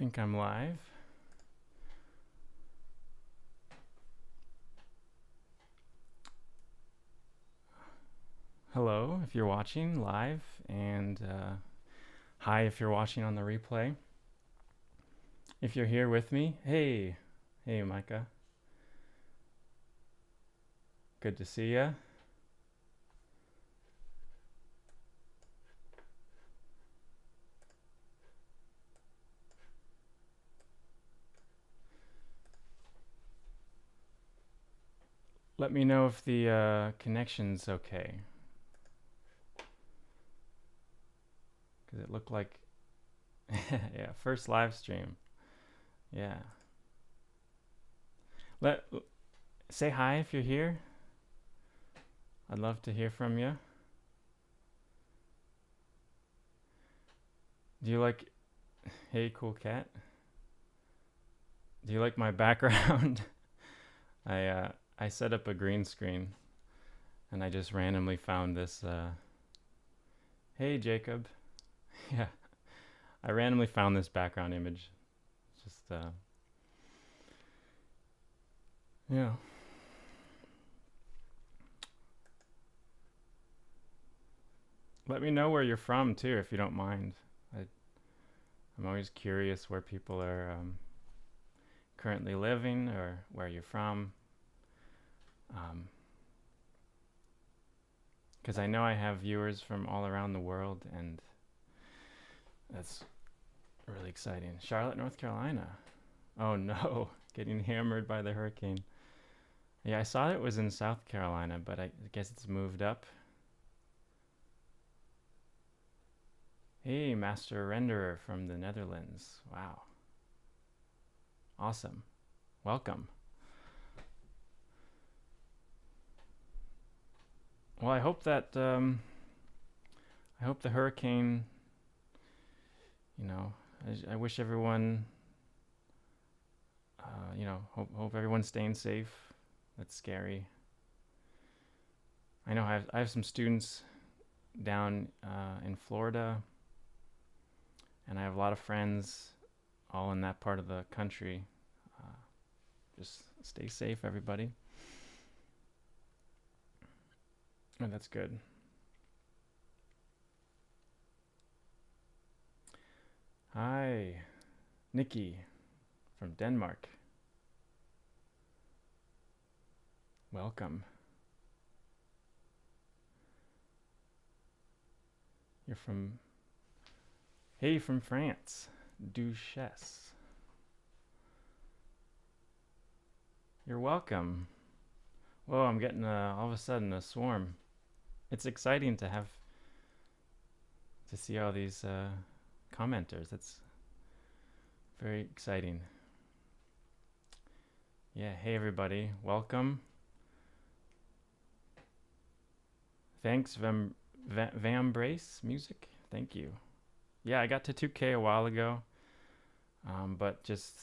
think I'm live. Hello if you're watching live, and hi if you're watching on the replay. If you're here with me, hey Micah. Good to see ya. Let me know if the connection's okay. Because it looked like, yeah, first live stream. Yeah. Say hi if you're here. I'd love to hear from you. Do you like, hey cool cat. Do you like my background? I set up a green screen and I just randomly found this, hey Jacob. Yeah, I randomly found this background image. Just, yeah. Let me know where you're from too, if you don't mind. I'm always curious where people are currently living or where you're from. Because I know I have viewers from all around the world, and that's really exciting. Charlotte, North Carolina. Oh no, getting hammered by the hurricane. Yeah, I saw it was in South Carolina, but I guess it's moved up. Hey, Master Renderer from the Netherlands. Wow. Awesome. Welcome. Well, I hope that, I hope the hurricane, you know, I wish everyone, you know, hope everyone's staying safe. That's scary. I know I have some students down in Florida, and I have a lot of friends all in that part of the country. Just stay safe, everybody. Oh, that's good. Hi, Nikki from Denmark. Welcome. You're from, hey, from France, Duchesse. You're welcome. Whoa, I'm getting all of a sudden a swarm. It's exciting to see all these commenters. It's very exciting. Yeah, hey everybody, welcome. Thanks, Vambrace Music. Thank you. Yeah, I got to 2K a while ago, but just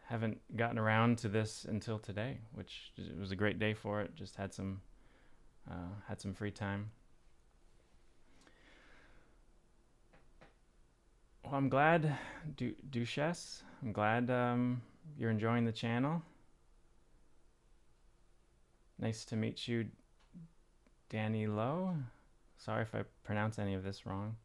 haven't gotten around to this until today, which was a great day for it. Just had some free time. Well, I'm glad, Duchesse. I'm glad you're enjoying the channel. Nice to meet you, Danny Lowe. Sorry if I pronounce any of this wrong.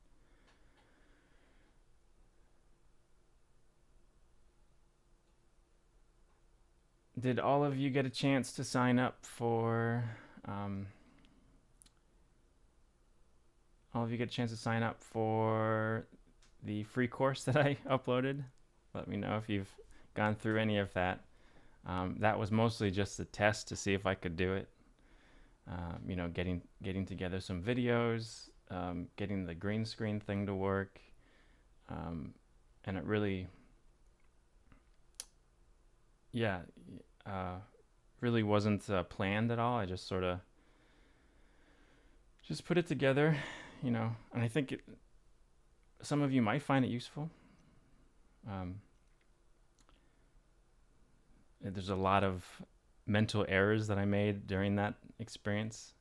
Did all of you get a chance to sign up for the free course that I uploaded? Let me know if you've gone through any of that. That was mostly just a test to see if I could do it. You know, getting together some videos, getting the green screen thing to work, and it really, yeah, really wasn't planned at all. I just sort of just put it together, you know, and I think some of you might find it useful. There's a lot of mental errors that I made during that experience.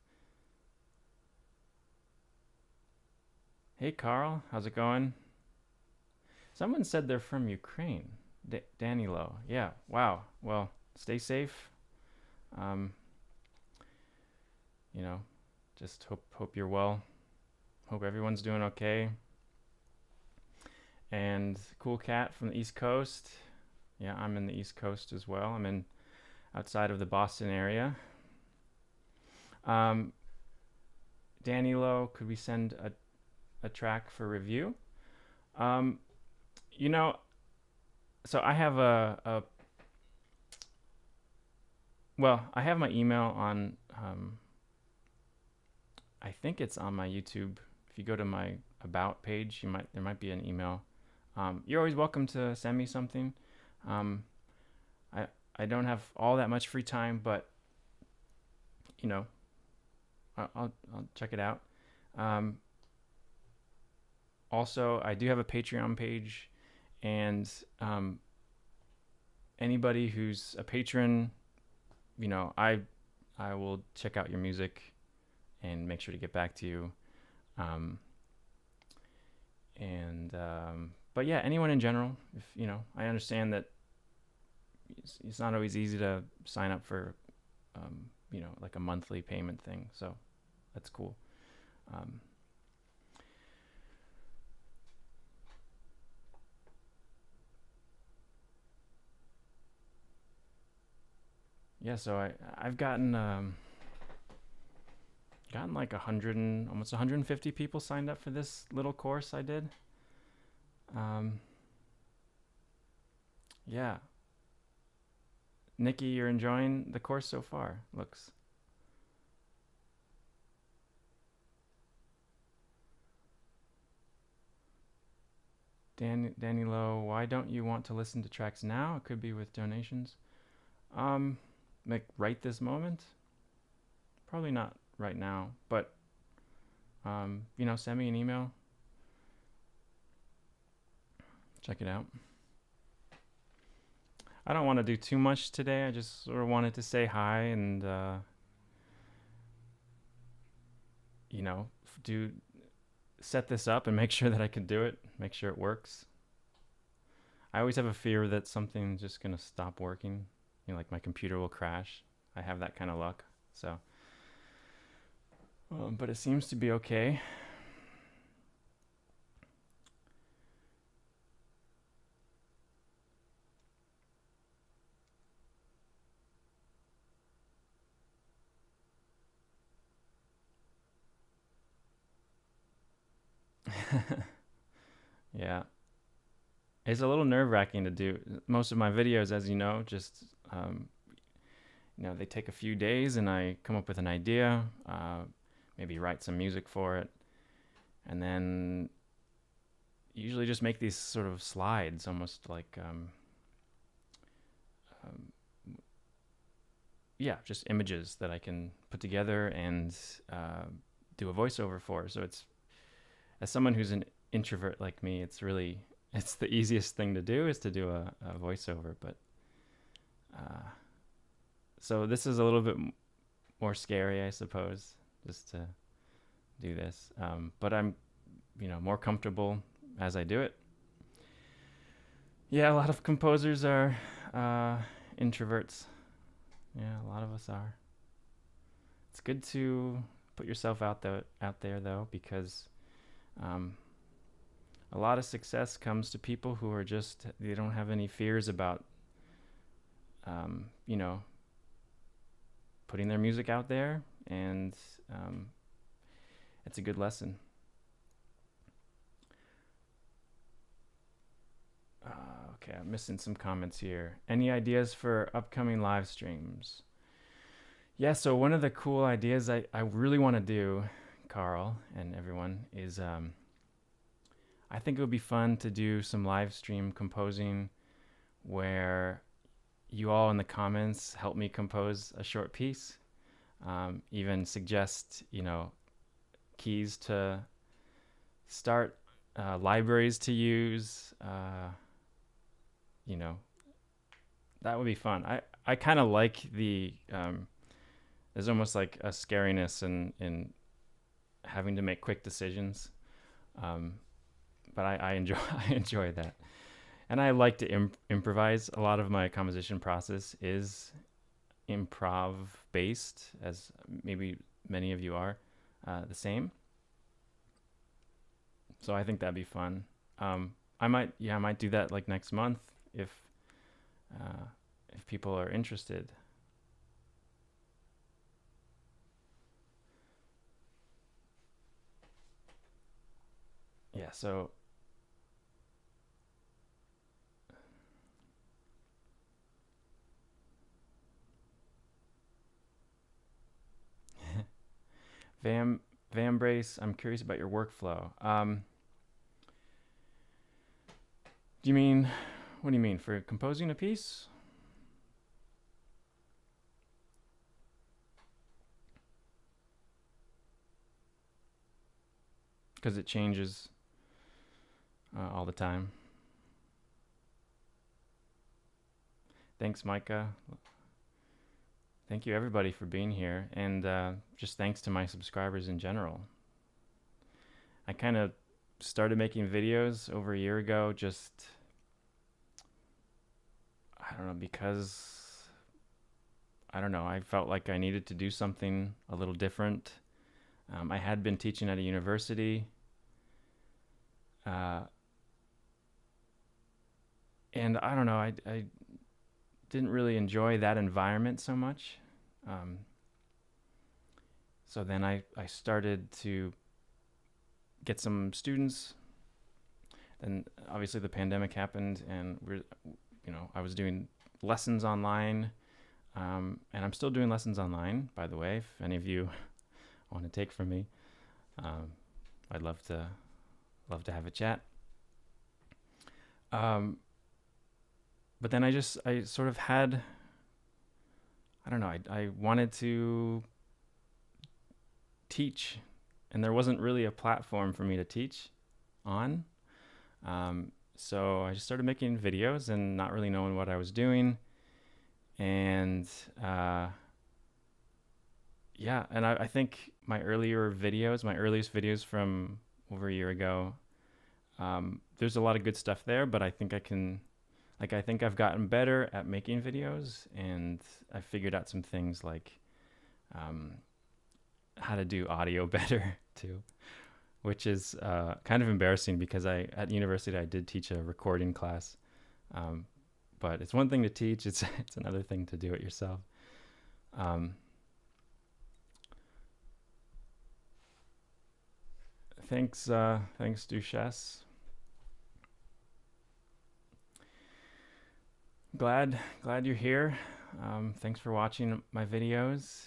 Hey Carl, how's it going? Someone said they're from Ukraine. Danny Lowe. Yeah. Wow. Well, stay safe. Um, you know, just hope you're well. Hope everyone's doing okay. And Cool Cat from the East Coast. Yeah, I'm in the East Coast as well. I'm in outside of the Boston area. Danny Lowe, could we send a track for review? Um, you know, so I have I have my email on, I think it's on my YouTube. If you go to my about page, there might be an email. You're always welcome to send me something. Um, I don't have all that much free time, but you know, I'll check it out. Also, I do have a Patreon page, and anybody who's a patron, you know, I will check out your music and make sure to get back to you. But yeah, anyone in general, if you know, I understand that it's not always easy to sign up for, you know, like a monthly payment thing. So that's cool. Yeah, so I've gotten like 100 and almost 150 people signed up for this little course I did. Yeah. Nikki, you're enjoying the course so far, looks. Danny Lowe, why don't you want to listen to tracks now? It could be with donations. Like right this moment? Probably not right now, but you know, send me an email. Check it out. I don't want to do too much today. I just sort of wanted to say hi and you know, set this up and make sure that I can do it, make sure it works. I always have a fear that something's just gonna stop working. You know, like my computer will crash. I have that kind of luck. So, but it seems to be okay. Yeah. It's a little nerve-wracking to do. Most of my videos, as you know, just you know, they take a few days, and I come up with an idea, maybe write some music for it, and then usually just make these sort of slides, almost like yeah, just images that I can put together and do a voiceover for. So it's, as someone who's an introvert like me, it's the easiest thing to do is to do a voiceover. But so this is a little bit more scary, I suppose, just to do this. But I'm, you know, more comfortable as I do it. Yeah, a lot of composers are introverts. Yeah, a lot of us are. It's good to put yourself out there though, because a lot of success comes to people who are just, they don't have any fears about you know, putting their music out there, and it's a good lesson. Okay, I'm missing some comments here. Any ideas for upcoming live streams? Yeah, so one of the cool ideas I really want to do, Carl and everyone, is I think it would be fun to do some live stream composing where you all in the comments help me compose a short piece. Even suggest, you know, keys to start, libraries to use. You know, that would be fun. I kind of like the, there's almost like a scariness in having to make quick decisions. but I enjoy I enjoy that, and I like to improvise. A lot of my composition process is improv based, as maybe many of you are the same. So I think that'd be fun. I might do that like next month if uh, if people are interested. Yeah. So Vam Vambrace, I'm curious about your workflow. Do you mean what do you mean for composing a piece? Because it changes all the time. Thanks, Micah. Thank you, everybody, for being here. And just thanks to my subscribers in general. I kind of started making videos over a year ago, just, I don't know, because, I don't know, I felt like I needed to do something a little different. I had been teaching at a university. And I don't know, I didn't really enjoy that environment so much. Um, so then I started to get some students. And obviously the pandemic happened, and I was doing lessons online. And I'm still doing lessons online, by the way, if any of you want to take from me. I'd love to have a chat. But then I sort of had, I don't know, I wanted to teach, and there wasn't really a platform for me to teach on. So I just started making videos and not really knowing what I was doing. And and I think my earliest videos from over a year ago, there's a lot of good stuff there, but I think I've gotten better at making videos, and I figured out some things like how to do audio better too, which is kind of embarrassing because at university I did teach a recording class, but it's one thing to teach; it's another thing to do it yourself. Thanks, Duchesse. Glad you're here. Thanks for watching my videos.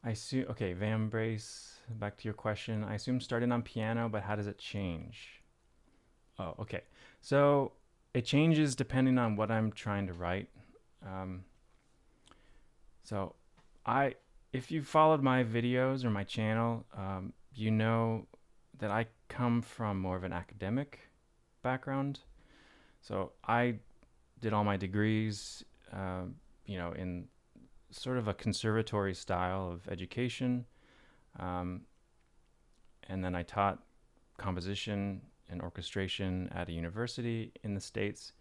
I assume, okay, Vambrace, back to your question. I assume starting on piano, but how does it change? Oh, okay. So it changes depending on what I'm trying to write. So if you followed my videos or my channel, you know that I come from more of an academic background. So I did all my degrees, in sort of a conservatory style of education. And then I taught composition and orchestration at a university in the States.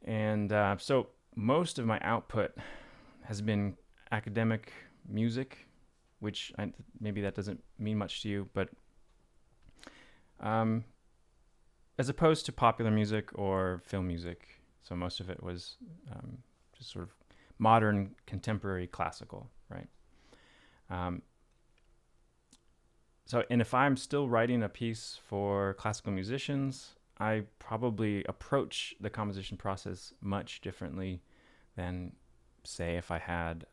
And so most of my output has been academic music, which maybe that doesn't mean much to you, but as opposed to popular music or film music. So most of it was just sort of modern, contemporary, classical, right? And if I'm still writing a piece for classical musicians, I probably approach the composition process much differently than, say, if I had,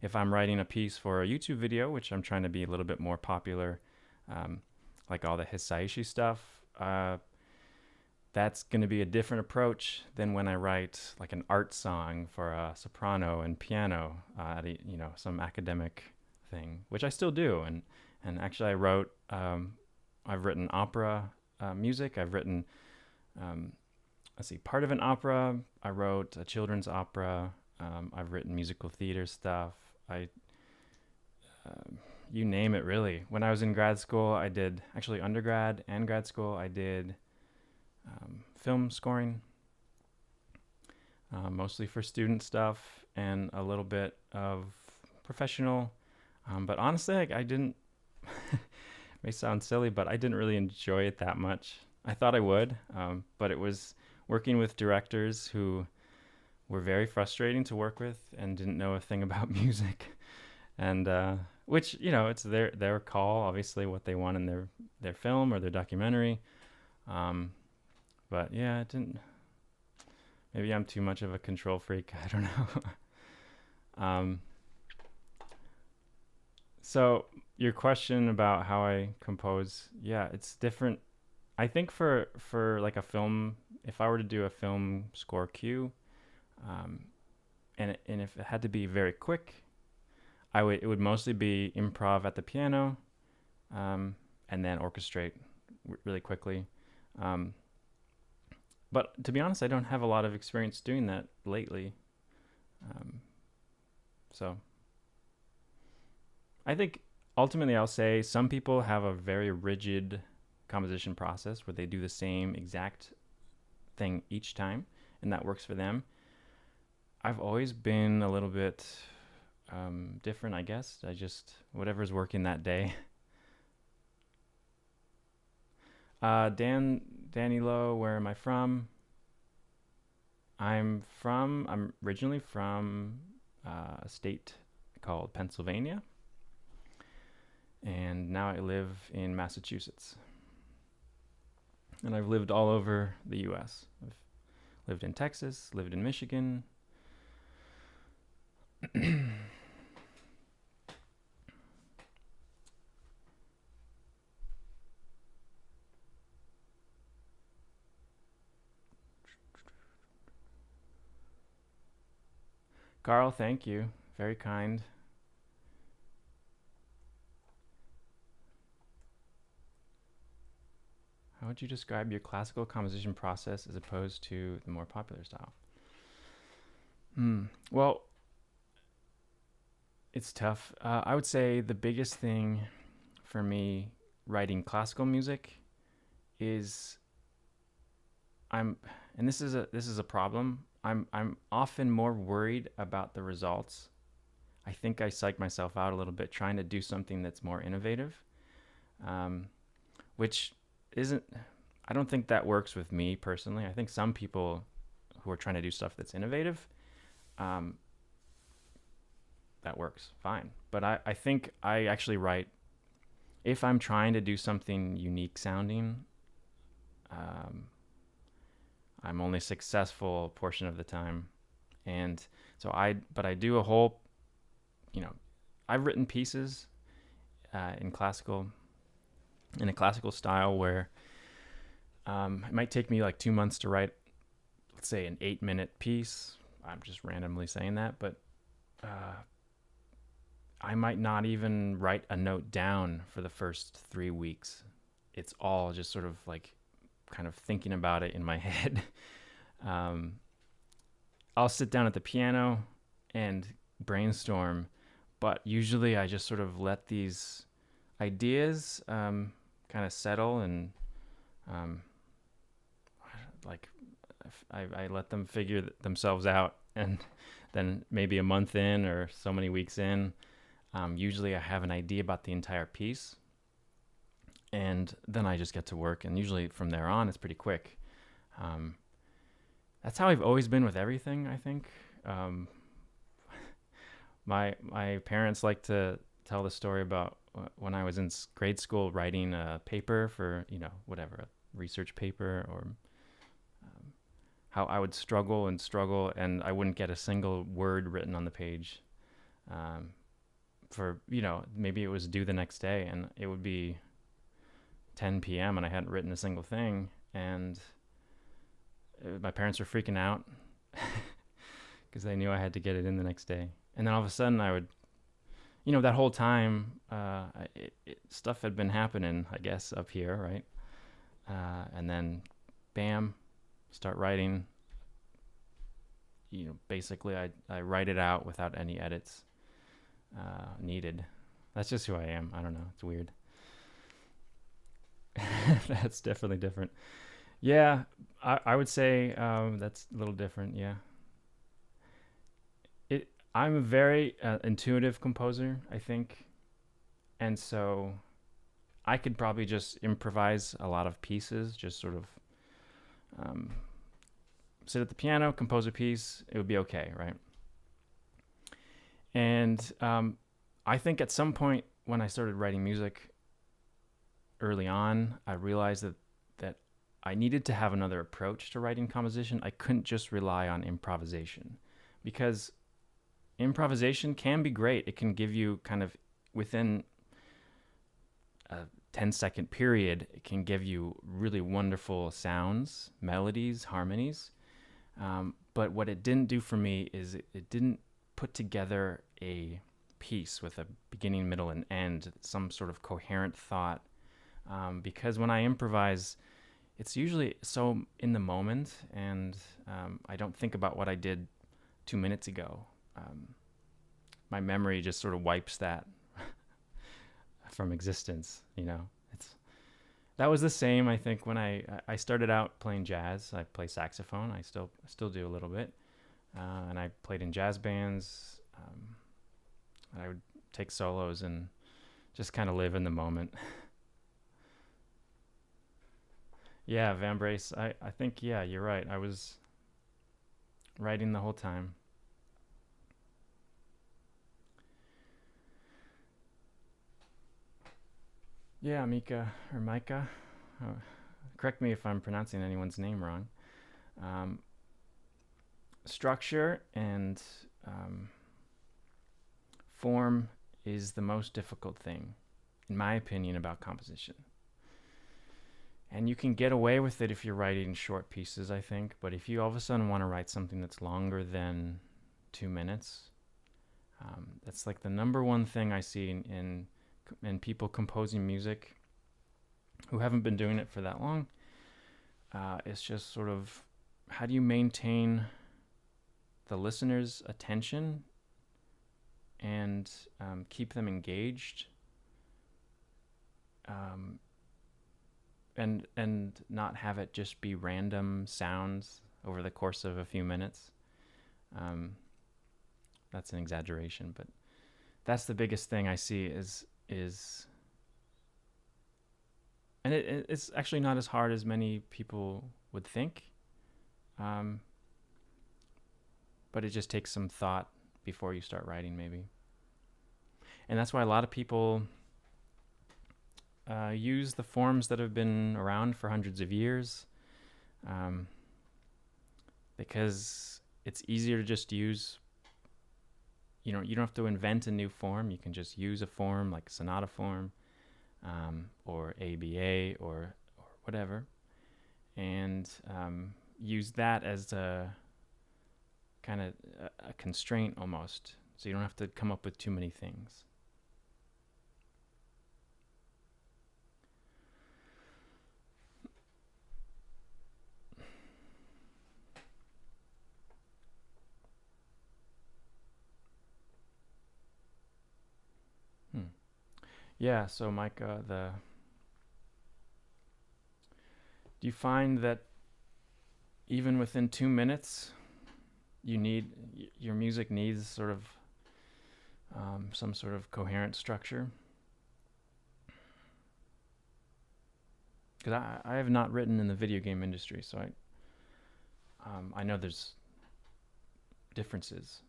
if I'm writing a piece for a YouTube video, which I'm trying to be a little bit more popular, like all the Hisaishi stuff, that's going to be a different approach than when I write like an art song for a soprano and piano at some academic thing, which I still do. And actually I've written opera music. I've written, part of an opera. I wrote a children's opera. I've written musical theater stuff. you name it, really. When I was in grad school, I did actually undergrad and grad school. I did film scoring, mostly for student stuff and a little bit of professional. But honestly, I didn't. May sound silly, but I didn't really enjoy it that much. I thought I would, but it was working with directors who were very frustrating to work with and didn't know a thing about music. And which, it's their call, obviously, what they want in their film or their documentary. But yeah, it didn't. Maybe I'm too much of a control freak. I don't know. So your question about how I compose, yeah, it's different. I think for like a film, if I were to do a film score cue, um, and if it had to be very quick, it would mostly be improv at the piano, and then orchestrate really quickly. But to be honest, I don't have a lot of experience doing that lately. So I think ultimately I'll say some people have a very rigid composition process where they do the same exact thing each time, and that works for them. I've always been a little bit different, I guess. I just, whatever's working that day. Danny Lowe, where am I from? I'm originally from a state called Pennsylvania, and now I live in Massachusetts. And I've lived all over the US. I've lived in Texas, lived in Michigan. Carl, thank you. Very kind. How would you describe your classical composition process as opposed to the more popular style? Well, it's tough. I would say the biggest thing for me writing classical music is and this is a problem. I'm often more worried about the results. I think I psych myself out a little bit trying to do something that's more innovative, which isn't. I don't think that works with me personally. I think some people who are trying to do stuff that's innovative, that works fine. But I think I actually write, if I'm trying to do something unique sounding, I'm only successful a portion of the time. And so I do a whole, I've written pieces in a classical style where it might take me like 2 months to write, let's say, an 8-minute piece. I'm just randomly saying that, but I might not even write a note down for the first 3 weeks. It's all just sort of like kind of thinking about it in my head. I'll sit down at the piano and brainstorm, but usually I just sort of let these ideas kind of settle, and I let them figure themselves out. And then maybe a month in or so many weeks in, usually I have an idea about the entire piece, and then I just get to work. And usually from there on, it's pretty quick. That's how I've always been with everything, I think. My parents like to tell the story about when I was in grade school writing a paper for, whatever, a research paper, or how I would struggle, and I wouldn't get a single word written on the page. For, maybe it was due the next day, and it would be 10 p.m. and I hadn't written a single thing. And my parents were freaking out because they knew I had to get it in the next day. And then all of a sudden I would, that whole time, stuff had been happening, I guess, up here, right? And then, bam, start writing. Basically I write it out without any edits needed. That's just who I am. I don't know. It's weird. That's definitely different. Yeah, I would say that's a little different. Yeah, I'm a very intuitive composer, I think, and so I could probably just improvise a lot of pieces, just sort of um, sit at the piano, compose a piece. It would be okay, right? And I think at some point when I started writing music early on, I realized that I needed to have another approach to writing composition. I couldn't just rely on improvisation because improvisation can be great. It can give you kind of within a 10-second period, it can give you really wonderful sounds, melodies, harmonies. But what it didn't do for me is it didn't put together a piece with a beginning, middle, and end, some sort of coherent thought. Because when I improvise, it's usually so in the moment, and I don't think about what I did 2 minutes ago. My memory just sort of wipes that from existence. That was the same, I think, when I started out playing jazz. I play saxophone. I still do a little bit, and I played in jazz bands. I would take solos and just kind of live in the moment. Yeah, Van Brace. I think, yeah, you're right. I was writing the whole time. Yeah, Mika or Micah. Uh, Correct me if I'm pronouncing anyone's name wrong. Um, Structure and um, form is the most difficult thing, in my opinion, about composition. And you can get away with it if you're writing short pieces, I think. But if you all of a sudden want to write something that's longer than 2 minutes, that's like the number one thing I see in people composing music who haven't been doing it for that long. It's just sort of, how do you maintain the listener's attention and keep them engaged, and not have it just be random sounds over the course of a few minutes. That's an exaggeration, but that's the biggest thing I see is and it's actually not as hard as many people would think, but it just takes some thought before you start writing, maybe. And that's why a lot of people use the forms that have been around for hundreds of years, because it's easier to just use. You don't have to invent a new form. You can just use a form like sonata form, or ABA or whatever, and use that as a kind of a constraint almost. So you don't have to come up with too many things. Yeah, so Mike, do you find that even within 2 minutes, your music needs sort of some sort of coherent structure? Because I have not written in the video game industry, so I know there's differences.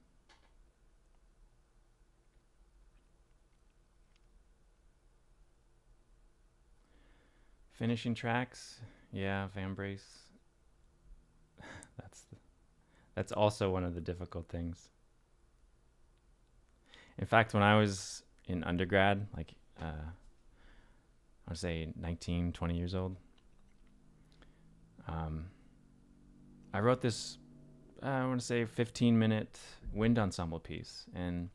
Finishing tracks, yeah, Van Brace. That's also one of the difficult things. In fact, when I was in undergrad, like I would say 19, 20 years old, I wrote this, I want to say 15-minute wind ensemble piece, and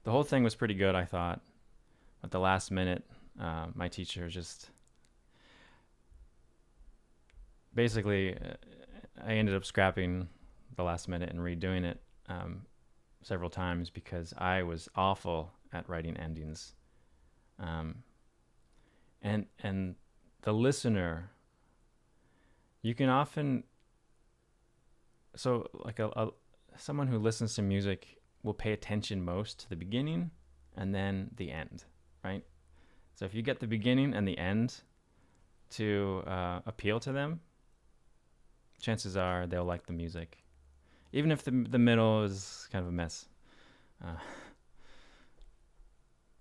the whole thing was pretty good, I thought. At the last minute, my teacher just basically, I ended up scrapping the last minute and redoing it several times because I was awful at writing endings. Um, and the listener, you can often, so like someone who listens to music will pay attention most to the beginning and then the end, right? So if you get the beginning and the end to appeal to them, chances are they'll like the music, even if the middle is kind of a mess. Uh,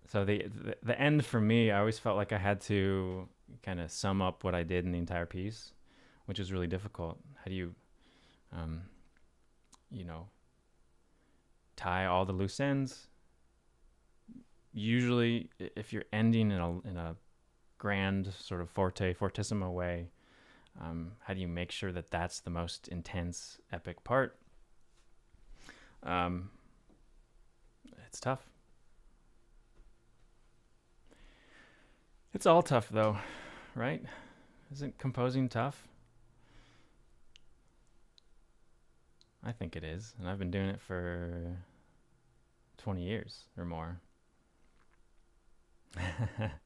so the end for me, I always felt like I had to kind of sum up what I did in the entire piece, which is really difficult. How do you, um, you know, tie all the loose ends? Usually, if you're ending in a grand sort of fortissimo way, how do you make sure that that's the most intense, epic part? It's tough. It's all tough, though, right? Isn't composing tough? I think it is, and I've been doing it for 20 years or more.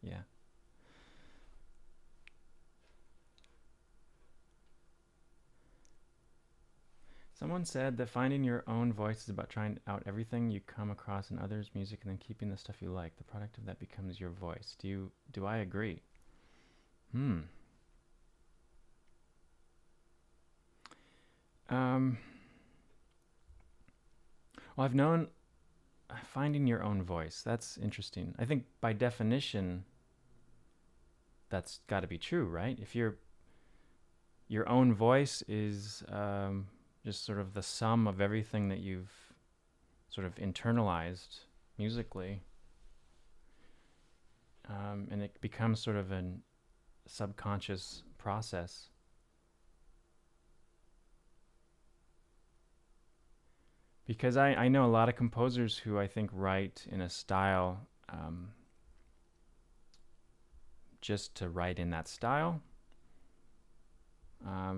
Yeah. Someone said that finding your own voice is about trying out everything you come across in others' music and then keeping the stuff you like. The product of that becomes your voice. Do I agree? Hmm. Well, I've known finding your own voice. That's interesting. I think by definition, that's got to be true, right? If your own voice is just sort of the sum of everything that you've sort of internalized musically, and it becomes sort of a subconscious process. Because I know a lot of composers who I think write in a style just to write in that style.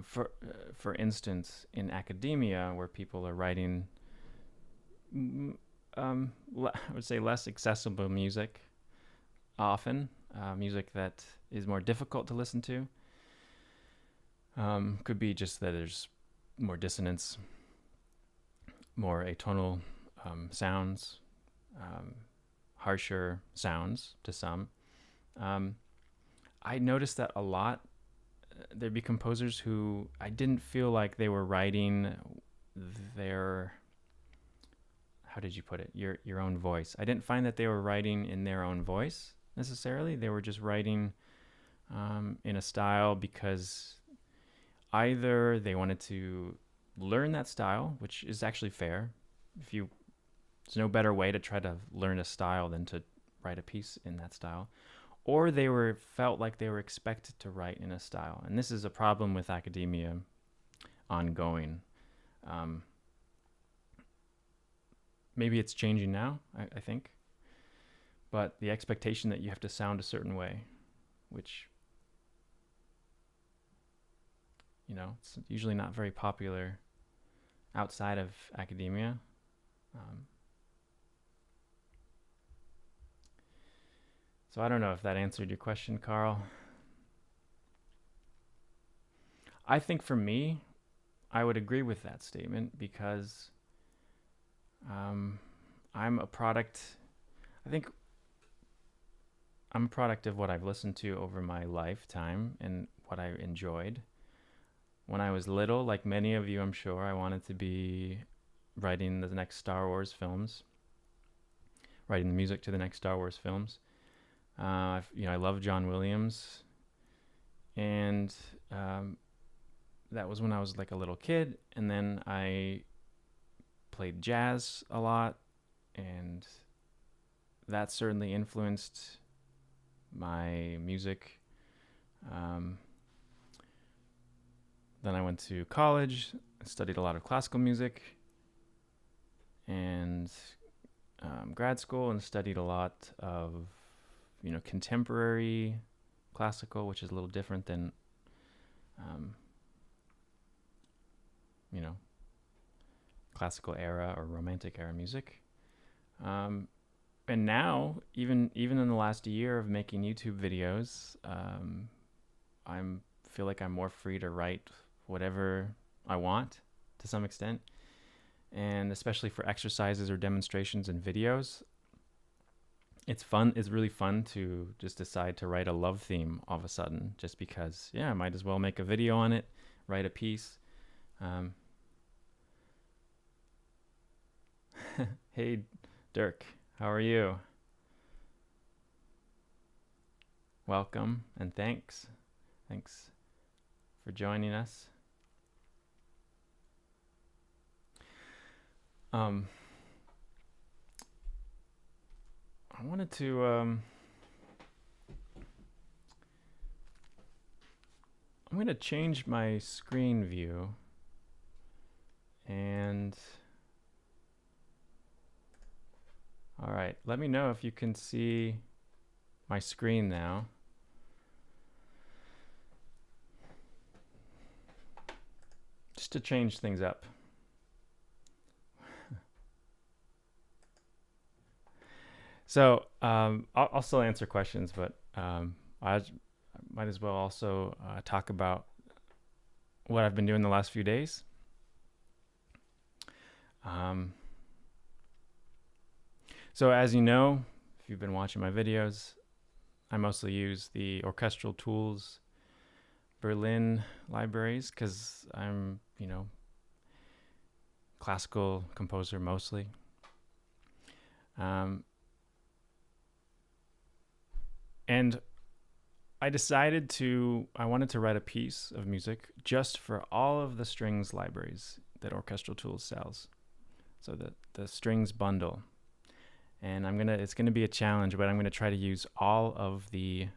For instance, in academia, where people are writing, I would say less accessible music, often music that is more difficult to listen to. Could be just that there's more dissonance, more atonal sounds, harsher sounds to some. I noticed that a lot. There'd be composers who I didn't feel like they were writing their, how did you put it, your own voice. I didn't find that they were writing in their own voice necessarily. They were just writing in a style because either they wanted to learn that style, which is actually fair. There's no better way to try to learn a style than to write a piece in that style, or they felt like they were expected to write in a style. And this is a problem with academia ongoing. Maybe it's changing now, I think. But the expectation that you have to sound a certain way, which, it's usually not very popular outside of academia. So I don't know if that answered your question, Carl. I think for me, I would agree with that statement because I'm a product. I think I'm a product of what I've listened to over my lifetime and what I enjoyed. When I was little, like many of you, I'm sure, I wanted to be writing the next Star Wars films, writing the music to the next Star Wars films. I love John Williams, and that was when I was like a little kid. And then I played jazz a lot, and that certainly influenced my music. Then I went to college, studied a lot of classical music, and grad school, and studied a lot of contemporary classical, which is a little different than classical era or romantic era music. and now, even in the last year of making YouTube videos, I'm feel like I'm more free to write whatever I want to some extent, and especially for exercises or demonstrations and videos, it's fun. It's really fun to just decide to write a love theme all of a sudden, just because, yeah, I might as well make a video on it, write a piece. Um, hey, Dirk, how are you? Welcome and thanks. Thanks for joining us. Um, I wanted to I'm going to change my screen view, and all right, let me know if you can see my screen now. Just to change things up. So I'll still answer questions, but I might as well also talk about what I've been doing the last few days. So as you know, if you've been watching my videos, I mostly use the orchestral tools Berlin libraries because I'm, classical composer mostly. And I wanted to write a piece of music just for all of the strings libraries that Orchestral Tools sells. So the strings bundle. And it's gonna be a challenge, but I'm gonna try to use all of the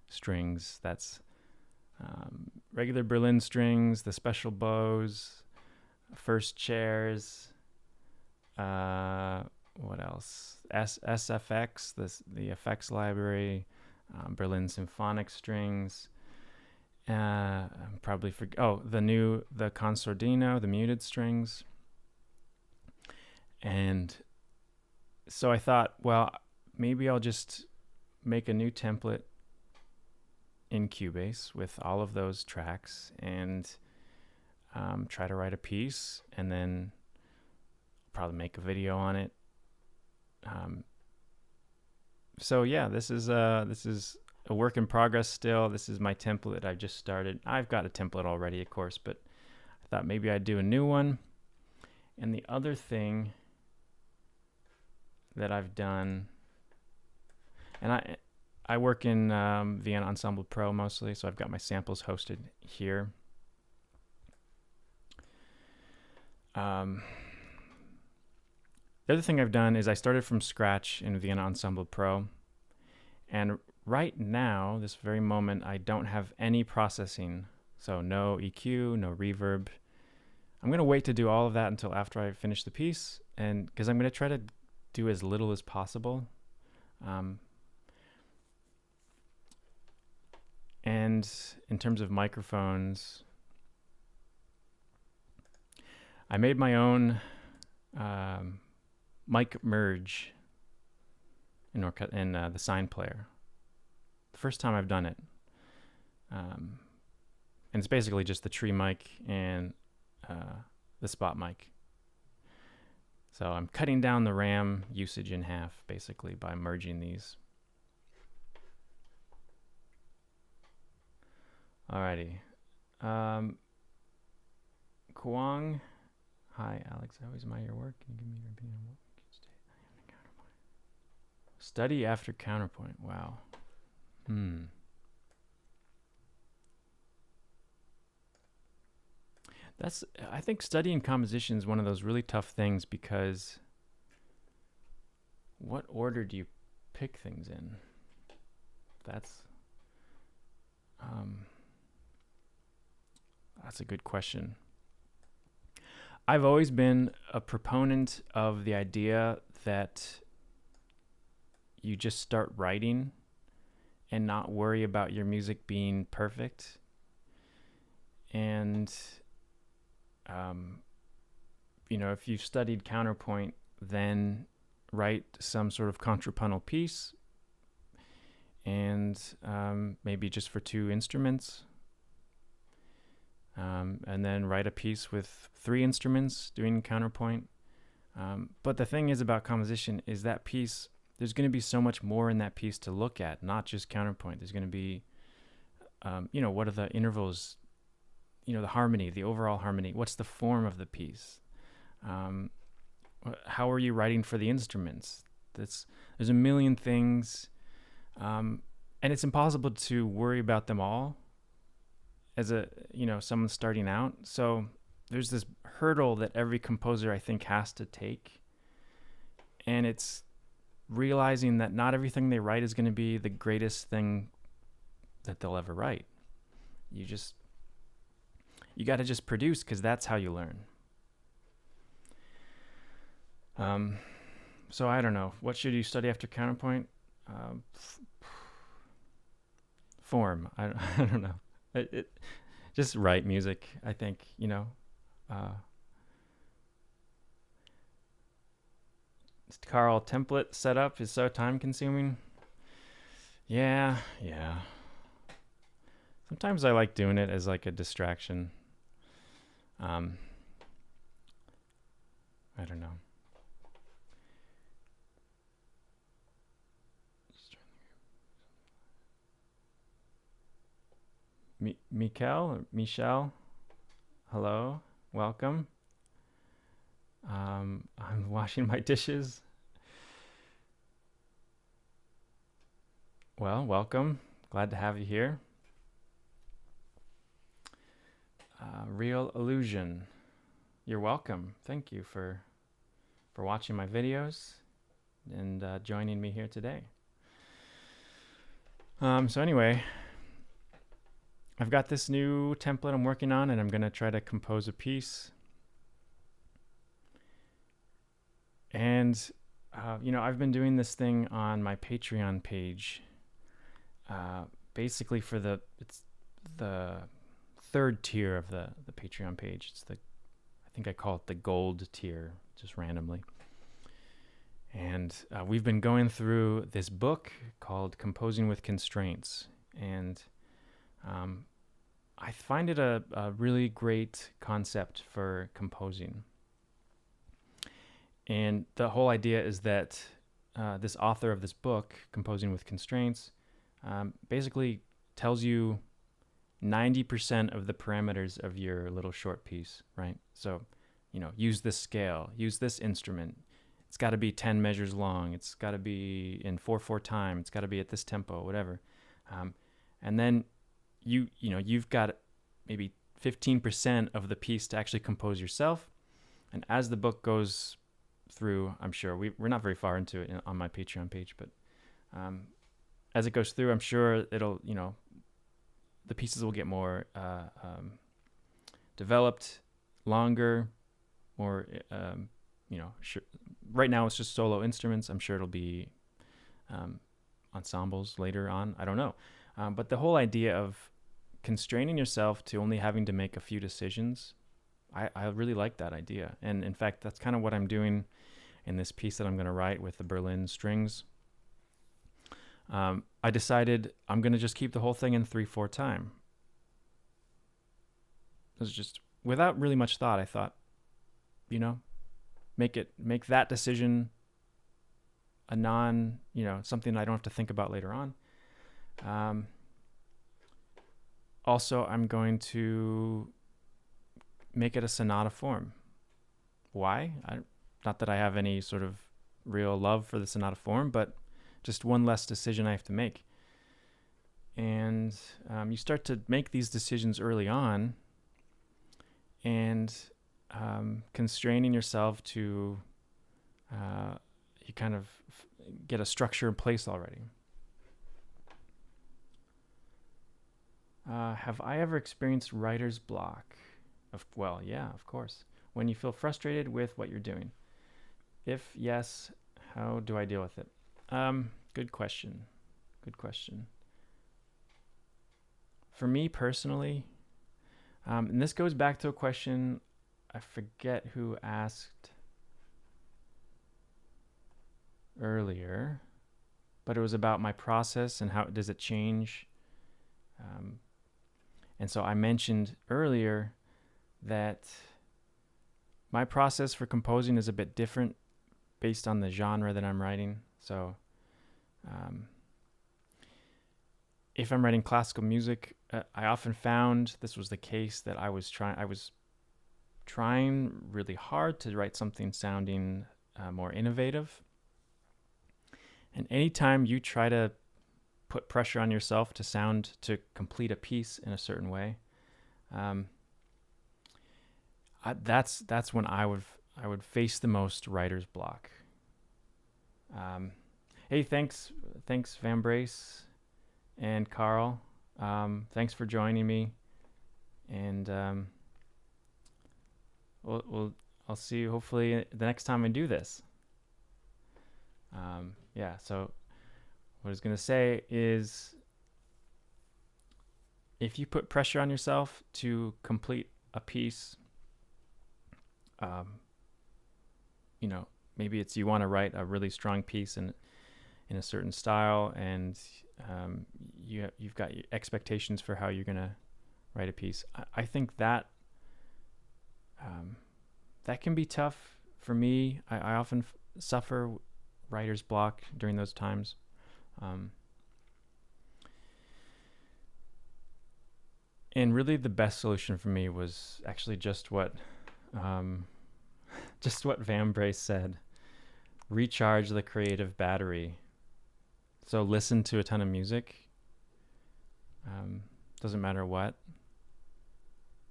strings. That's regular Berlin strings, the special bows, first chairs, what else? SFX, the effects library, Berlin symphonic strings. The consordino, the muted strings. And so I thought, well, maybe I'll just make a new template in Cubase with all of those tracks and try to write a piece, and then probably make a video on it. So yeah, this is a work in progress still. This is my template I've just started. I've got a template already, of course, but I thought maybe I'd do a new one. And the other thing that I've done, and I work in Vienna Ensemble Pro mostly, so I've got my samples hosted here. The other thing I've done is I started from scratch in Vienna Ensemble Pro, and right now, this very moment, I don't have any processing, so no EQ, no reverb. I'm going to wait to do all of that until after I finish the piece, and because I'm going to try to do as little as possible. And in terms of microphones, I made my own mic merge in the Sign Player. The first time I've done it. And it's basically just the tree mic and the spot mic. So I'm cutting down the RAM usage in half, basically, by merging these. Alrighty. Kuang. Hi, Alex. I always admire your work. Can you give me your opinion on what we can study after counterpoint? Wow. I think studying composition is one of those really tough things, because what order do you pick things in? That's a good question. I've always been a proponent of the idea that you just start writing and not worry about your music being perfect. And, if you've studied counterpoint, then write some sort of contrapuntal piece, and maybe just for 2 instruments, and then write a piece with 3 instruments doing counterpoint. But the thing is about composition is that piece, there's going to be so much more in that piece to look at, not just counterpoint. There's going to be, what are the intervals, the harmony, the overall harmony. What's the form of the piece? How are you writing for the instruments? There's a million things, and it's impossible to worry about them all as someone starting out. So there's this hurdle that every composer, I think, has to take, and it's realizing that not everything they write is going to be the greatest thing that they'll ever write. You got to just produce, because that's how you learn. So I don't know. What should you study after counterpoint? Form. I don't know. Just write music, I think, Carl, template setup is so time consuming. Yeah. Sometimes I like doing it as like a distraction. I don't know. Michelle, hello, welcome. I'm washing my dishes. Well, welcome. Glad to have you here. Real Illusion, you're welcome. Thank you for watching my videos and joining me here today. So anyway, I've got this new template I'm working on, and I'm going to try to compose a piece. And, I've been doing this thing on my Patreon page, basically it's the 3rd tier of the Patreon page. I think I call it the gold tier, just randomly. And we've been going through this book called Composing with Constraints. And I find it a really great concept for composing. And the whole idea is that this author of this book, Composing with Constraints, basically tells you 90% of the parameters of your little short piece, right? So, use this scale, use this instrument. It's got to be 10 measures long. It's got to be in 4/4 time. It's got to be at this tempo, whatever. And then you've got maybe 15% of the piece to actually compose yourself. And as the book goes through, I'm sure we're not very far into it on my Patreon page, but as it goes through, I'm sure it'll, the pieces will get more developed, longer, more, sure. Right now it's just solo instruments. I'm sure it'll be ensembles later on. I don't know. But the whole idea of constraining yourself to only having to make a few decisions, I really like that idea. And in fact, that's kind of what I'm doing in this piece that I'm going to write with the Berlin strings. I decided I'm going to just keep the whole thing in 3/4 time. It was just without really much thought. I thought, make that decision a something I don't have to think about later on. Also, I'm going to make it a sonata form. Why? Not that I have any sort of real love for the sonata form, but just one less decision I have to make. And you start to make these decisions early on, and constraining yourself to, you kind of get a structure in place already. Have I ever experienced writer's block? Well, yeah, of course. When you feel frustrated with what you're doing. If yes, how do I deal with it? Good question. For me personally, and this goes back to a question I forget who asked. earlier, but it was about my process and how does it change. And so I mentioned earlier that my process for composing is a bit different based on the genre that I'm writing. So if I'm writing classical music, I often found this was the case that I was trying really hard to write something sounding more innovative. And anytime you try to put pressure on yourself to complete a piece in a certain way, that's when I would face the most writer's block. Hey, thanks Van Brace and Carl. Thanks for joining me, and I'll see you hopefully the next time I do this. So what I was gonna say is, if you put pressure on yourself to complete a piece, maybe it's you want to write a really strong piece in a certain style, and you've got expectations for how you're gonna write a piece. I think that that can be tough for me. I often suffer writer's block during those times. And really the best solution for me was actually just what Van Brace said: recharge the creative battery. So listen to a ton of music. Doesn't matter what.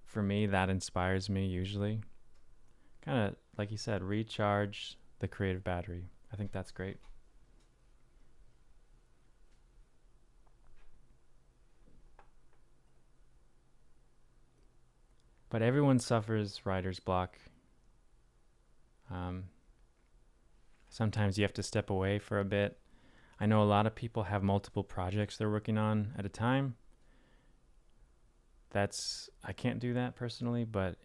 For me, that inspires me usually. Kind of, like you said, recharge the creative battery. I think that's great. But everyone suffers writer's block. Sometimes you have to step away for a bit. I know a lot of people have multiple projects they're working on at a time. I can't do that personally, but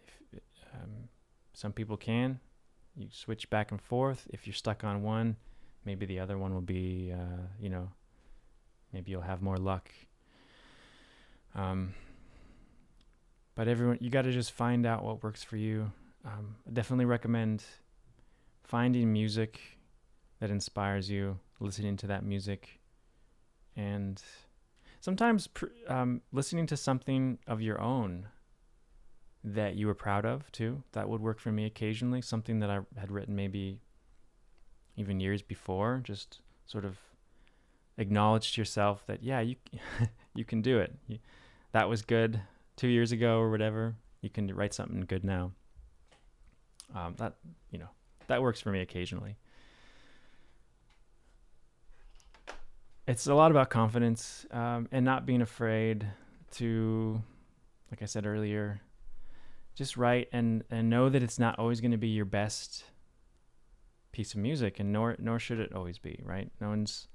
some people can. You switch back and forth. If you're stuck on one, maybe the other one will be, maybe you'll have more luck. But everyone, you got to just find out what works for you. I definitely recommend finding music that inspires you, listening to that music, and sometimes listening to something of your own that you were proud of too. That would work for me occasionally. Something that I had written maybe even years before. Just sort of acknowledge to yourself that, yeah, you can do it. That was good 2 years ago or whatever. You can write something good now. That works for me occasionally. It's a lot about confidence and not being afraid to, like I said earlier, just write and know that it's not always going to be your best piece of music, and nor should it always be, right? No one's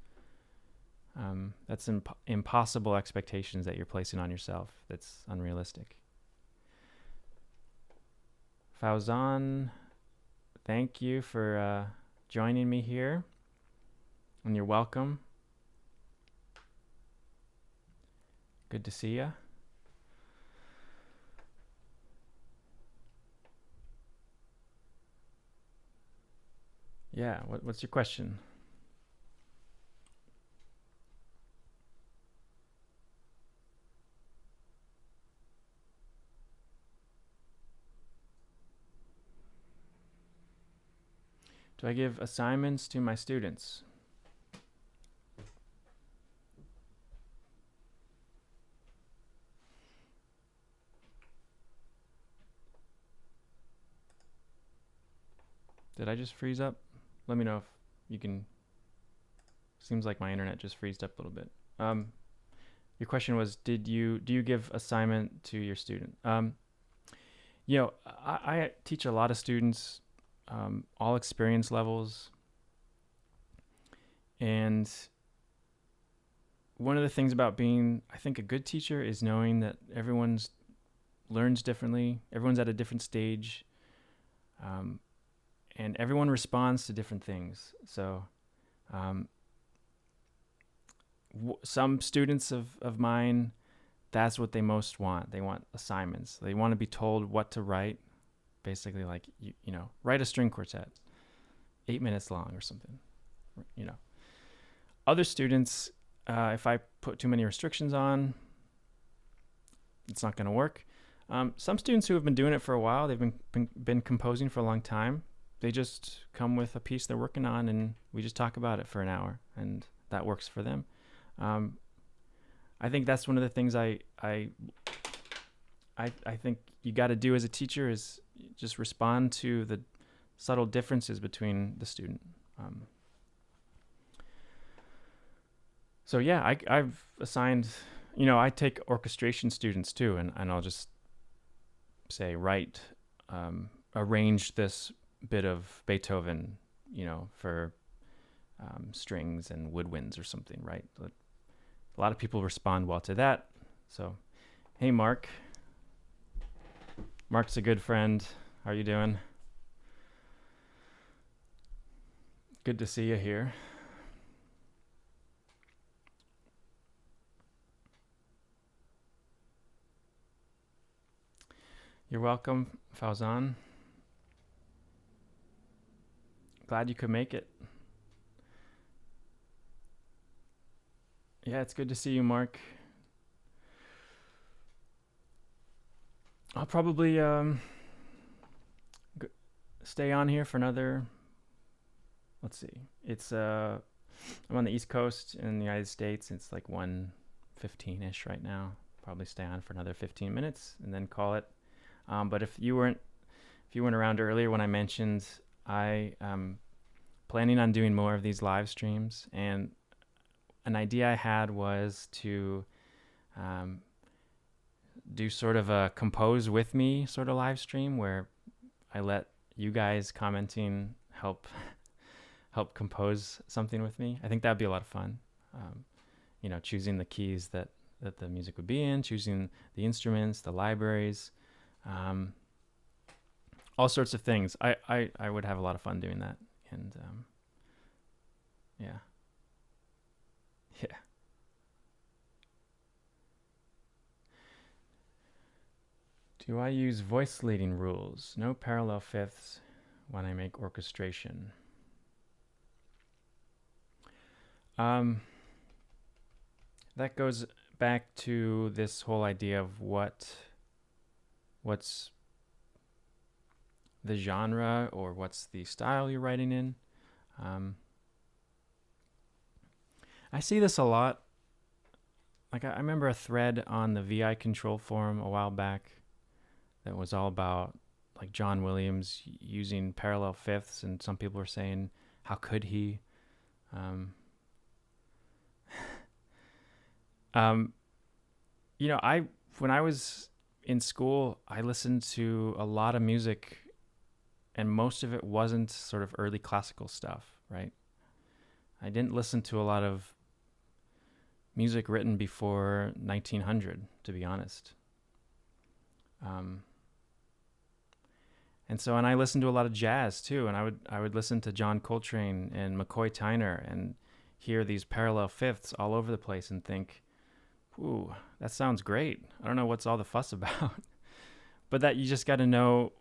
that's impossible expectations that you're placing on yourself. That's unrealistic. Fauzan, thank you for joining me here, and you're welcome. Good to see you. Yeah, what's your question? Do I give assignments to my students? Did I just freeze up? Let me know if you can. Seems like my internet just freezed up a little bit. Your question was, do you give assignment to your student? I teach a lot of students, all experience levels, and one of the things about being, I think, a good teacher is knowing that everyone's learns differently. Everyone's at a different stage. And everyone responds to different things. So Um, some students of mine, that's what they most want. They want assignments. They want to be told what to write. Basically, like, write a string quartet, 8 minutes long or something. Other students, if I put too many restrictions on, it's not going to work. Some students who have been doing it for a while, they've been composing for a long time. They just come with a piece they're working on, and we just talk about it for an hour, and that works for them. I think that's one of the things I think you got to do as a teacher is just respond to the subtle differences between the student. So yeah, I've assigned, I take orchestration students too, and I'll just say, arrange this bit of Beethoven, for strings and woodwinds or something, right? A lot of people respond well to that. So, hey, Mark. Mark's a good friend. How are you doing? Good to see you here. You're welcome, Fauzan. Glad you could make it. Yeah, it's good to see you, Mark. I'll probably stay on here for another, let's see. It's I'm on the East Coast in the United States. It's like 1:15-ish right now. Probably stay on for another 15 minutes and then call it. But if you weren't around earlier when I mentioned I am planning on doing more of these live streams, and an idea I had was to do sort of a compose with me sort of live stream where I let you guys commenting help compose something with me. I think that'd be a lot of fun. Choosing the keys that the music would be in, choosing the instruments, the libraries, all sorts of things. I would have a lot of fun doing that. And yeah. Do I use voice leading rules? No parallel fifths when I make orchestration. That goes back to this whole idea of what's the genre or what's the style you're writing in. I see this a lot. Like I remember a thread on the VI Control forum a while back that was all about like John Williams using parallel fifths, and some people were saying, how could he? When I was in school, I listened to a lot of music, and most of it wasn't sort of early classical stuff, right? I didn't listen to a lot of music written before 1900, to be honest. And I listened to a lot of jazz too, and I would listen to John Coltrane and McCoy Tyner and hear these parallel fifths all over the place and think, ooh, that sounds great. I don't know what's all the fuss about. But that you just got to know,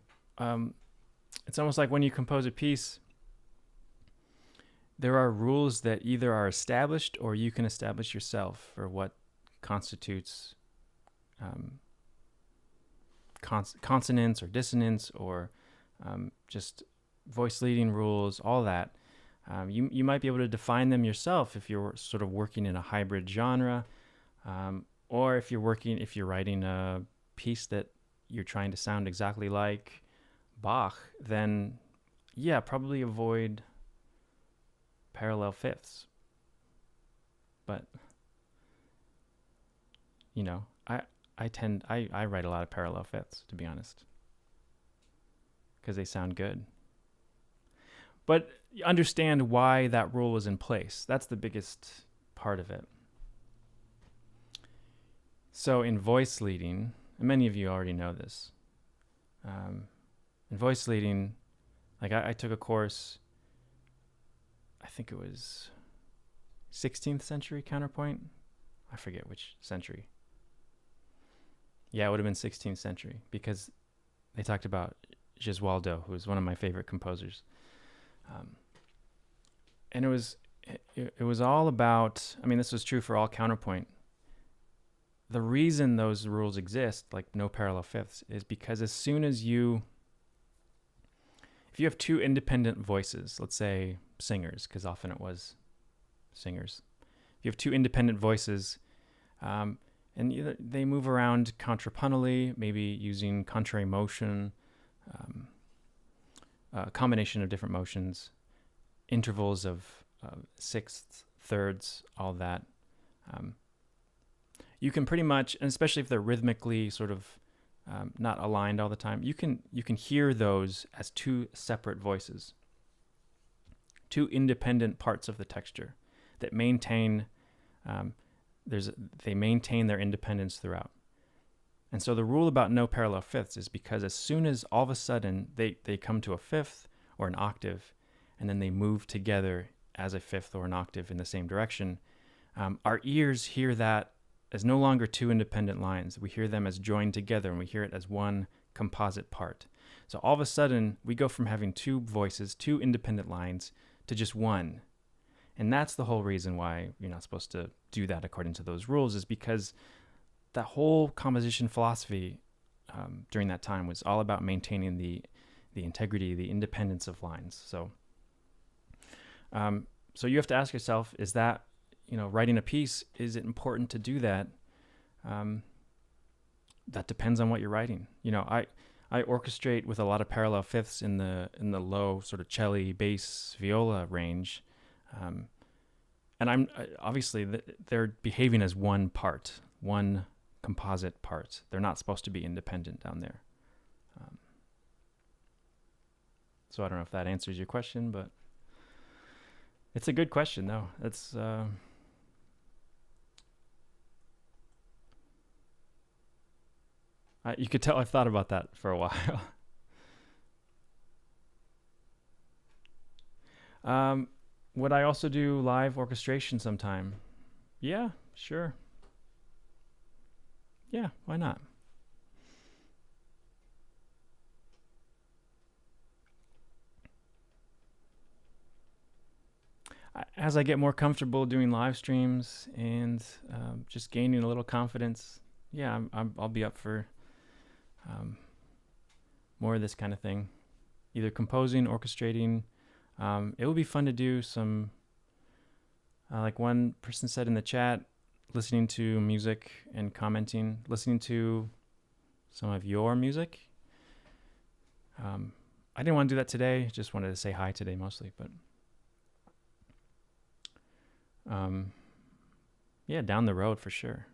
it's almost like when you compose a piece, there are rules that either are established or you can establish yourself for what constitutes consonance or dissonance or just voice leading rules, all that. You might be able to define them yourself if you're sort of working in a hybrid genre, or if you're writing a piece that you're trying to sound exactly like Bach, then yeah, probably avoid parallel fifths. But I write a lot of parallel fifths, to be honest, because they sound good. But understand why that rule is in place. That's the biggest part of it. So in voice leading, and many of you already know this, in voice leading, like I took a course, I think it was 16th century counterpoint. I forget which century. Yeah, it would have been 16th century because they talked about Gesualdo, who was one of my favorite composers. And it was all about, I mean, this was true for all counterpoint. The reason those rules exist, like no parallel fifths, is because as soon as if you have two independent voices, let's say singers, because often it was singers. If you have two independent voices, and they move around contrapuntally, maybe using contrary motion, a combination of different motions, intervals of sixths, thirds, all that. You can pretty much, and especially if they're rhythmically sort of not aligned all the time, you can hear those as two separate voices, two independent parts of the texture that maintain they maintain their independence throughout. And so the rule about no parallel fifths is because as soon as all of a sudden they come to a fifth or an octave, and then they move together as a fifth or an octave in the same direction, our ears hear that as no longer two independent lines. We hear them as joined together, and we hear it as one composite part. So all of a sudden, we go from having two voices, two independent lines, to just one. And that's the whole reason why you're not supposed to do that according to those rules, is because that whole composition philosophy during that time was all about maintaining the integrity, the independence of lines. So you have to ask yourself, is that, writing a piece, is it important to do that? That depends on what you're writing. I orchestrate with a lot of parallel fifths in the low sort of cello, bass, viola range. And I'm obviously they're behaving as one part, one composite part. They're not supposed to be independent down there. So I don't know if that answers your question, but it's a good question, though. It's you could tell I've thought about that for a while. Would I also do live orchestration sometime? Yeah, sure. Yeah, why not? As I get more comfortable doing live streams and just gaining a little confidence, yeah, I'll be up for more of this kind of thing, either composing, orchestrating. It would be fun to do some, like one person said in the chat, listening to music and commenting, listening to some of your music. I didn't want to do that today, just wanted to say hi today mostly, but yeah, down the road for sure.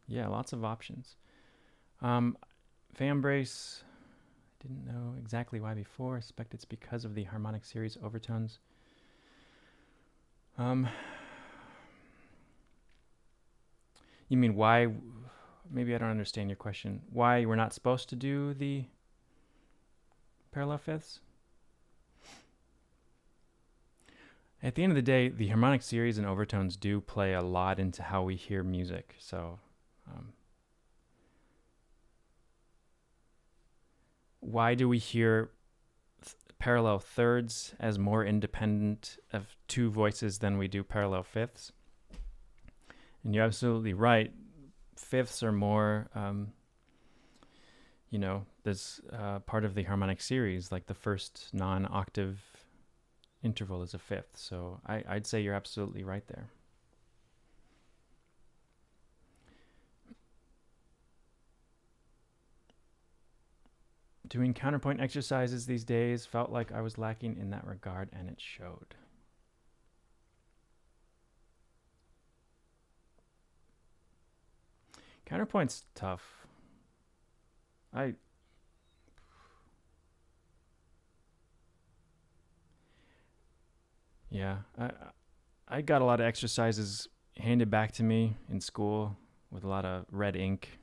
Yeah, lots of options. Fanbrace, didn't know exactly why before. I suspect it's because of the harmonic series overtones. You mean why? Maybe I don't understand your question. Why we're not supposed to do the parallel fifths? At the end of the day, the harmonic series and overtones do play a lot into how we hear music. So why do we hear parallel thirds as more independent of two voices than we do parallel fifths? And you're absolutely right. Fifths are more, there's part of the harmonic series, like the first non-octave interval is a fifth. So I'd say you're absolutely right there. Doing counterpoint exercises these days felt like I was lacking in that regard, and it showed. Counterpoint's tough. I got a lot of exercises handed back to me in school with a lot of red ink.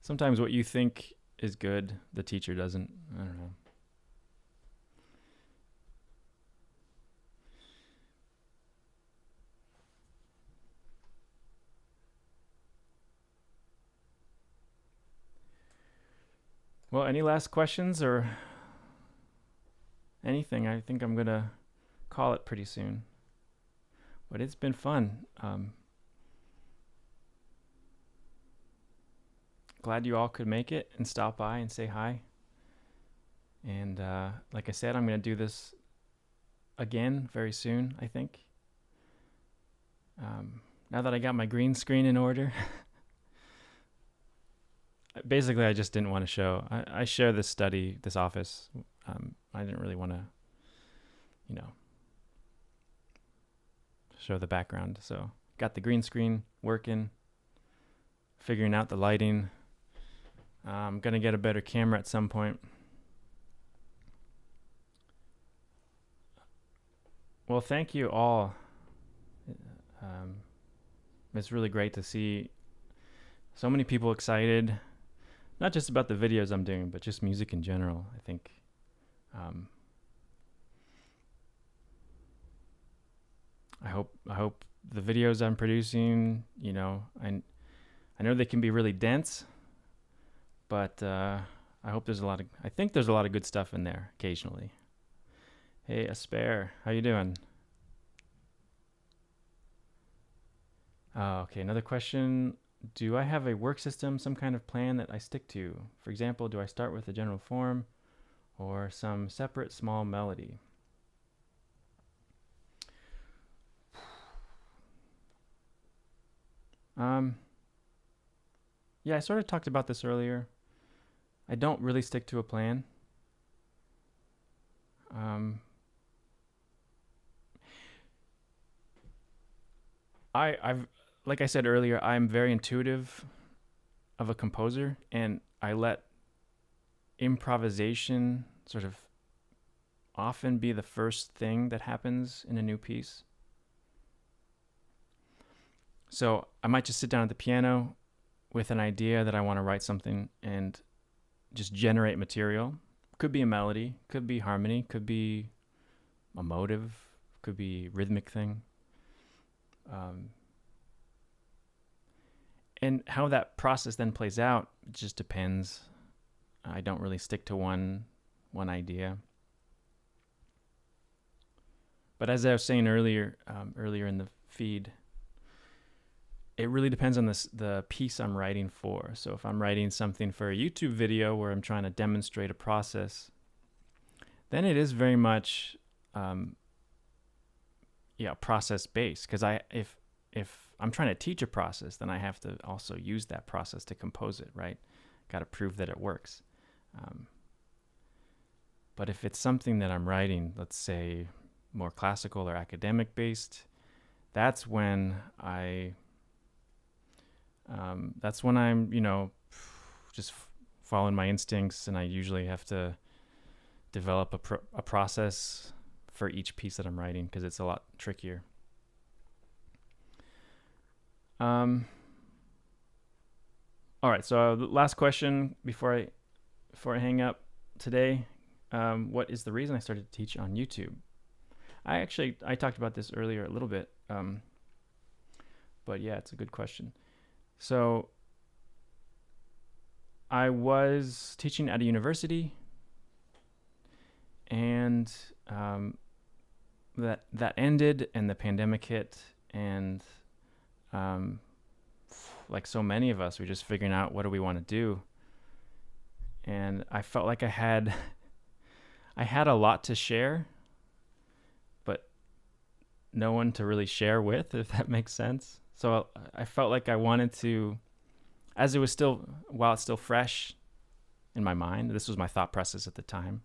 sometimes what you think is good, the teacher doesn't. I don't know. Well, any last questions or anything? I think I'm going to call it pretty soon. But it's been fun. Glad you all could make it and stop by and say hi. And like I said, I'm going to do this again very soon, I think. Now that I got my green screen in order. Basically, I just didn't want to show. I share this study, this office. I didn't really want to, show the background. So got the green screen working, figuring out the lighting. I'm going to get a better camera at some point. Well, thank you all. It's really great to see so many people excited, not just about the videos I'm doing, but just music in general. I think I hope the videos I'm producing, I know they can be really dense, but I hope I think there's a lot of good stuff in there occasionally. Hey, Asper, how you doing? Okay, another question. Do I have a work system, some kind of plan that I stick to? For example, do I start with a general form or some separate small melody? Yeah, I sort of talked about this earlier. I don't really stick to a plan. I've like I said earlier, I'm very intuitive of a composer, and I let improvisation sort of often be the first thing that happens in a new piece. So I might just sit down at the piano with an idea that I want to write something and just generate material. Could be a melody, could be harmony, could be a motive, could be rhythmic thing. And how that process then plays out just depends. I don't really stick to one idea. But as I was saying earlier in the feed, it really depends on the piece I'm writing for. So if I'm writing something for a YouTube video where I'm trying to demonstrate a process, then it is very much process based. Because if I'm trying to teach a process, then I have to also use that process to compose it, right? Got to prove that it works. But if it's something that I'm writing, let's say more classical or academic based, that's when I'm, just following my instincts, and I usually have to develop a process for each piece that I'm writing because it's a lot trickier. All right. So the last question before I hang up today, what is the reason I started to teach on YouTube? I talked about this earlier a little bit, but yeah, it's a good question. So I was teaching at a university, and that ended, and the pandemic hit, and like so many of us, we're just figuring out what do we want to do. And I felt like I had a lot to share, but no one to really share with, if that makes sense. So I felt like I wanted to, while it's still fresh in my mind, this was my thought process at the time,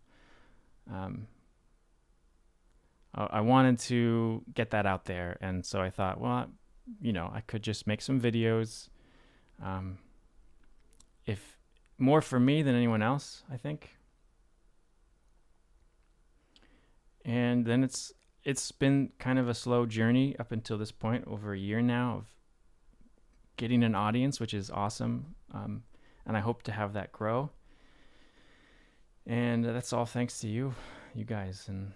I wanted to get that out there. And so I thought, well, I could just make some videos, if more for me than anyone else, I think. And then it's been kind of a slow journey up until this point, over a year now, of getting an audience, which is awesome. and I hope to have that grow. And that's all thanks to you guys, and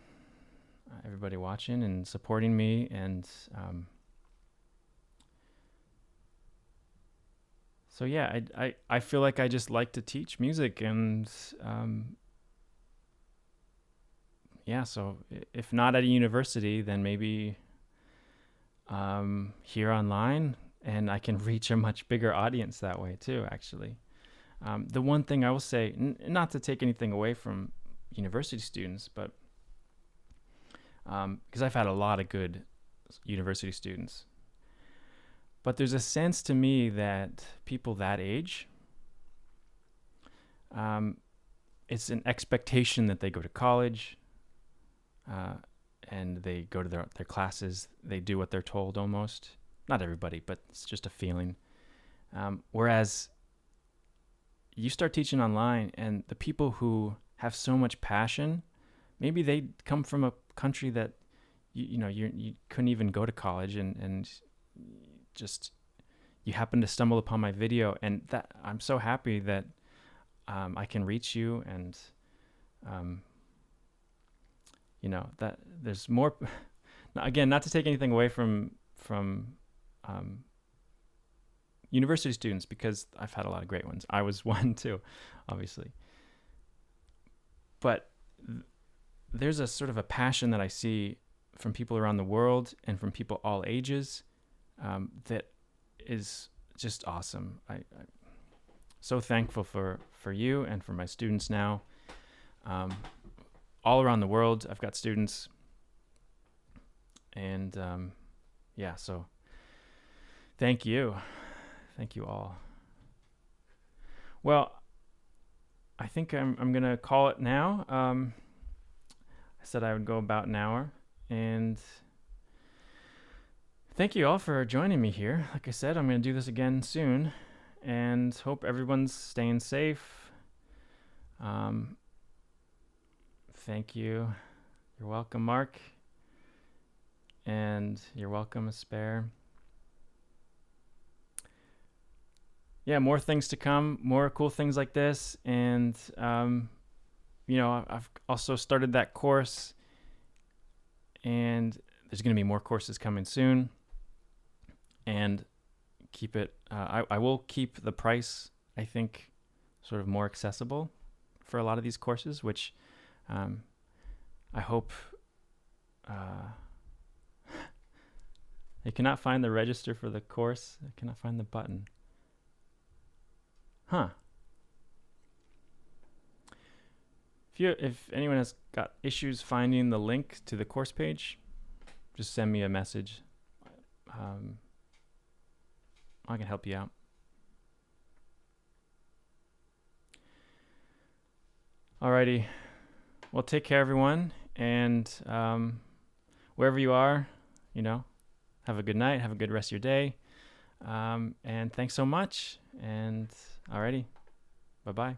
everybody watching and supporting me. And so yeah, I feel like I just like to teach music, and yeah, so if not at a university, then maybe here online, and I can reach a much bigger audience that way too, actually. The one thing I will say, not to take anything away from university students, but because I've had a lot of good university students, but there's a sense to me that people that age, it's an expectation that they go to college, and they go to their classes, they do what they're told almost. Not everybody, but it's just a feeling. Whereas you start teaching online, and the people who have so much passion, maybe they come from a country that you couldn't even go to college, and just you happen to stumble upon my video, and that I'm so happy that I can reach you, and that there's more. Again, not to take anything away from university students, because I've had a lot of great ones. I was one too, obviously. But there's a sort of a passion that I see from people around the world and from people all ages, that is just awesome. I'm so thankful for you and for my students now. All around the world, I've got students. And yeah, so thank you. Thank you all. Well, I think I'm going to call it now. I said I would go about an hour. And thank you all for joining me here. Like I said, I'm going to do this again soon. And hope everyone's staying safe. Thank you. You're welcome, Mark. And you're welcome, Asper. Yeah, more things to come, more cool things like this. And, I've also started that course, and there's going to be more courses coming soon. And keep it, I will keep the price, I think, sort of more accessible for a lot of these courses, which I hope. I cannot find the register for the course. I cannot find the button. Huh. If anyone has got issues finding the link to the course page, just send me a message. I can help you out. Alrighty. Well, take care, everyone. And wherever you are, have a good night. Have a good rest of your day. And thanks so much. And alrighty. Bye-bye.